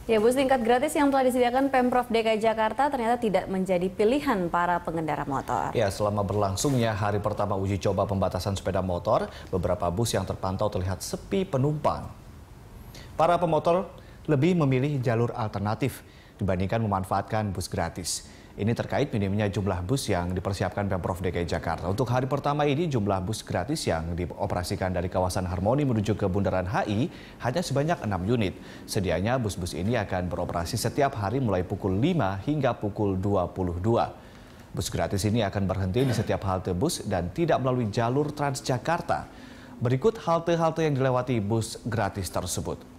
Ya, bus tingkat gratis yang telah disediakan Pemprov DKI Jakarta ternyata tidak menjadi pilihan para pengendara motor. Ya, selama berlangsungnya hari pertama uji coba pembatasan sepeda motor, beberapa bus yang terpantau terlihat sepi penumpang. Para pemotor lebih memilih jalur alternatif dibandingkan memanfaatkan bus gratis. Ini terkait minimnya jumlah bus yang dipersiapkan Pemprov DKI Jakarta. Untuk hari pertama ini jumlah bus gratis yang dioperasikan dari kawasan Harmoni menuju ke Bundaran HI hanya sebanyak 6 unit. Sedianya bus-bus ini akan beroperasi setiap hari mulai pukul 5 hingga pukul 22. Bus gratis ini akan berhenti di setiap halte bus dan tidak melalui jalur Transjakarta. Berikut halte-halte yang dilewati bus gratis tersebut.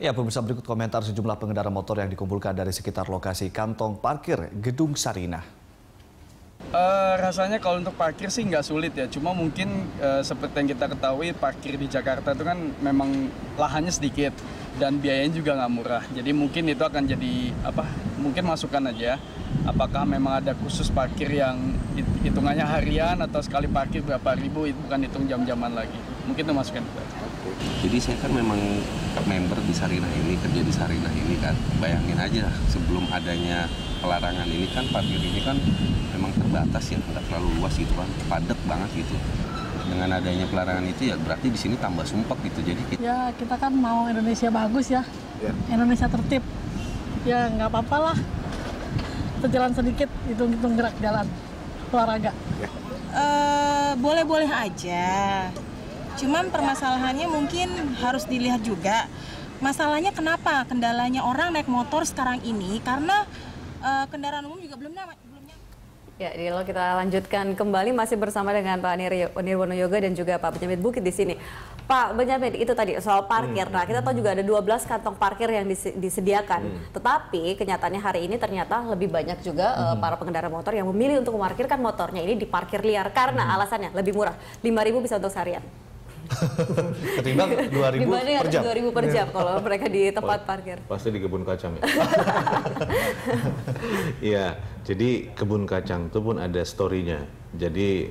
Ya, pemirsa, berikut komentar sejumlah pengendara motor yang dikumpulkan dari sekitar lokasi kantong parkir Gedung Sarinah. Rasanya kalau untuk parkir sih nggak sulit ya, cuma mungkin seperti yang kita ketahui parkir di Jakarta itu kan memang lahannya sedikit dan biayanya juga nggak murah. Jadi mungkin itu akan jadi mungkin masukan aja. Apakah memang ada khusus parkir yang hitungannya harian atau sekali parkir berapa ribu, itu bukan hitung jam-jaman lagi. Mungkin itu masukan kita. Jadi saya kan memang member di Sarinah ini, kerja di Sarinah ini kan. Bayangin aja sebelum adanya pelarangan ini kan parkir ini kan memang terbatas ya, nggak terlalu luas gitu kan, padat banget gitu. Dengan adanya pelarangan itu ya berarti di sini tambah sumpek gitu. Jadi kita kan mau Indonesia bagus ya, Indonesia tertib. Ya nggak apa-apa lah, berjalan sedikit, hitung-hitung gerak jalan, olahraga. Boleh-boleh aja. Cuman permasalahannya mungkin harus dilihat juga. Masalahnya kenapa kendalanya orang naik motor sekarang ini? Karena kendaraan umum juga belum nyaman. Ya, jadi lalu kita lanjutkan kembali masih bersama dengan Pak Nirwono Yoga dan juga Pak Benyamin Bukit di sini. Pak Benyamin, itu tadi soal parkir. Nah, kita tahu juga ada 12 kantong parkir yang disediakan. Tetapi kenyataannya hari ini ternyata lebih banyak juga para pengendara motor yang memilih untuk memarkirkan motornya ini di parkir liar karena alasannya lebih murah. 5.000 bisa untuk seharian. Ketimbang 2.000 per jam. 2.000 per jam kalau mereka di tempat parkir. Pasti di kebun kacang ya. Iya, jadi kebun kacang itu pun ada story-nya. Jadi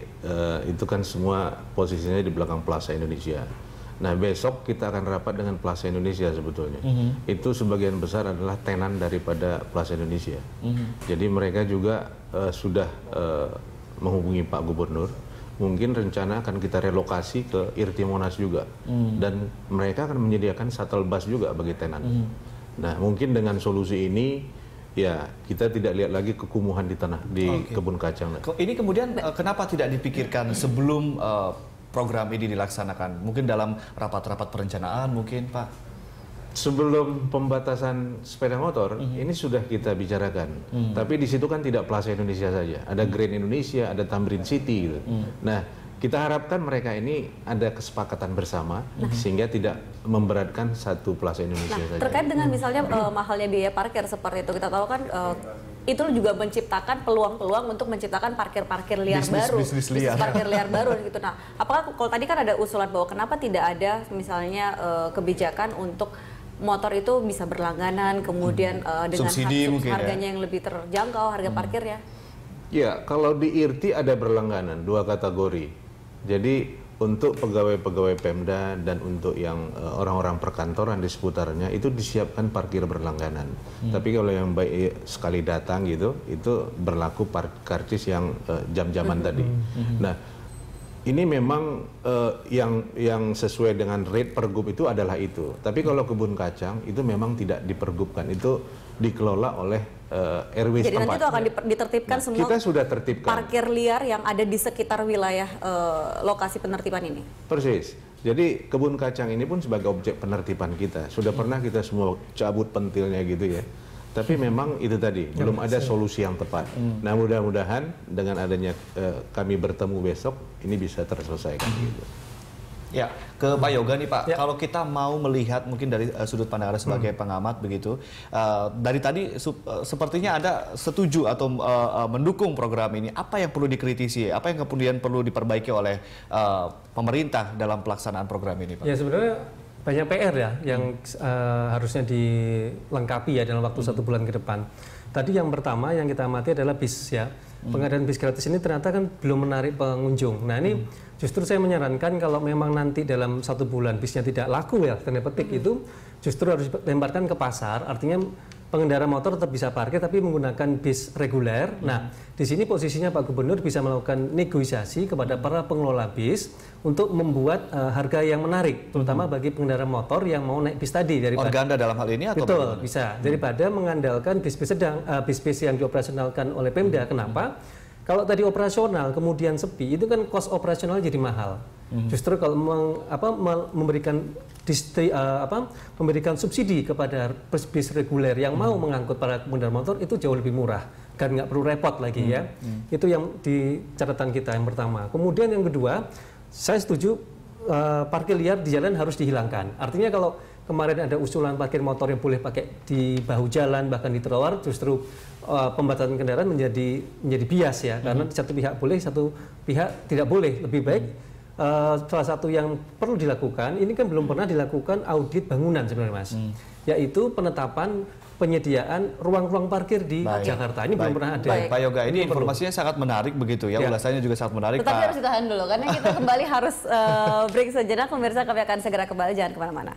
itu kan semua posisinya di belakang Plaza Indonesia. Nah, besok kita akan rapat dengan Plaza Indonesia sebetulnya. Itu sebagian besar adalah tenan daripada Plaza Indonesia. Jadi mereka juga sudah menghubungi Pak Gubernur. Mungkin rencana akan kita relokasi ke Irti Monas juga. Dan mereka akan menyediakan shuttle bus juga bagi tenan. Nah, mungkin dengan solusi ini ya kita tidak lihat lagi kekumuhan di kebun kacang. Ini kemudian kenapa tidak dipikirkan sebelum program ini dilaksanakan? Mungkin dalam rapat-rapat perencanaan mungkin, Pak? Sebelum pembatasan sepeda motor, ini sudah kita bicarakan. Tapi di situ kan tidak Plaza Indonesia saja. Ada Grand Indonesia, ada Tamrin City gitu. Nah, kita harapkan mereka ini ada kesepakatan bersama sehingga tidak memberatkan satu Plaza Indonesia saja. Terkait dengan misalnya mahalnya biaya parkir seperti itu, kita tahu kan itu juga menciptakan peluang-peluang untuk menciptakan parkir-parkir liar baru, bisnis parkir liar baru gitu. Nah, apakah kalau tadi kan ada usulan bahwa kenapa tidak ada misalnya kebijakan untuk motor itu bisa berlangganan, kemudian dengan harganya yang lebih terjangkau, harga parkirnya? Ya, kalau di IRTI ada berlangganan, 2 kategori. Jadi untuk pegawai-pegawai Pemda dan untuk yang orang-orang perkantoran di seputarnya itu disiapkan parkir berlangganan. Tapi kalau yang baik sekali datang gitu, itu berlaku karcis yang jam-jaman tadi. Nah, ini memang yang sesuai dengan rate pergub itu adalah itu. Tapi kalau kebun kacang itu memang tidak dipergubkan. Itu dikelola oleh RW Jadi setempat. nanti itu akan ditertibkan semua Kita sudah tertibkan. parkir liar yang ada di sekitar wilayah lokasi penertiban ini. Persis. Jadi kebun kacang ini pun sebagai objek penertiban kita. Sudah pernah kita semua cabut pentilnya gitu ya. Tapi memang itu tadi, belum ada solusi yang tepat. Nah mudah-mudahan dengan adanya kami bertemu besok, ini bisa terselesaikan gitu. Ya, ke Pak Yoga nih Pak, kalau kita mau melihat mungkin dari sudut pandang Anda sebagai pengamat begitu, dari tadi sepertinya Anda setuju atau mendukung program ini, apa yang perlu dikritisi, apa yang kemudian perlu diperbaiki oleh pemerintah dalam pelaksanaan program ini Pak? Ya sebenarnya banyak PR ya yang harusnya dilengkapi ya dalam waktu 1 bulan ke depan. Tadi yang pertama yang kita amati adalah bis ya. Pengadaan bis gratis ini ternyata kan belum menarik pengunjung. Nah ini justru saya menyarankan kalau memang nanti dalam 1 bulan bisnya tidak laku ya, tanda petik itu justru harus dilemparkan ke pasar. Artinya pengendara motor tetap bisa parkir tapi menggunakan bis reguler. Nah di sini posisinya Pak Gubernur bisa melakukan negosiasi kepada para pengelola bis untuk membuat harga yang menarik, terutama bagi pengendara motor yang mau naik bis tadi daripada Organda dalam hal ini atau betul bagaimana? bisa daripada mengandalkan bis-bis sedang, bis-bis yang dioperasionalkan oleh Pemda. Kenapa? Kalau tadi operasional kemudian sepi, itu kan cost operasional jadi mahal. Justru kalau memberikan memberikan subsidi kepada bis reguler yang mau mengangkut para pengendara motor itu jauh lebih murah kan nggak perlu repot lagi ya. Itu yang di catatan kita yang pertama. Kemudian yang kedua, saya setuju parkir liar di jalan harus dihilangkan. Artinya kalau kemarin ada usulan parkir motor yang boleh pakai di bahu jalan bahkan di trotoar, justru pembatasan kendaraan menjadi bias ya, karena satu pihak boleh, satu pihak tidak boleh. Lebih baik salah satu yang perlu dilakukan, ini kan belum pernah dilakukan audit bangunan sebenarnya Mas, yaitu penetapan penyediaan ruang-ruang parkir di Jakarta. Ini belum pernah ada. Baik, Pak Yoga, ini informasinya sangat menarik begitu ya, ulasannya juga sangat menarik. Tetapi harus ditahan dulu, karena kita kembali harus break sejenak. Pemirsa, kami akan segera kembali, jangan kemana-mana.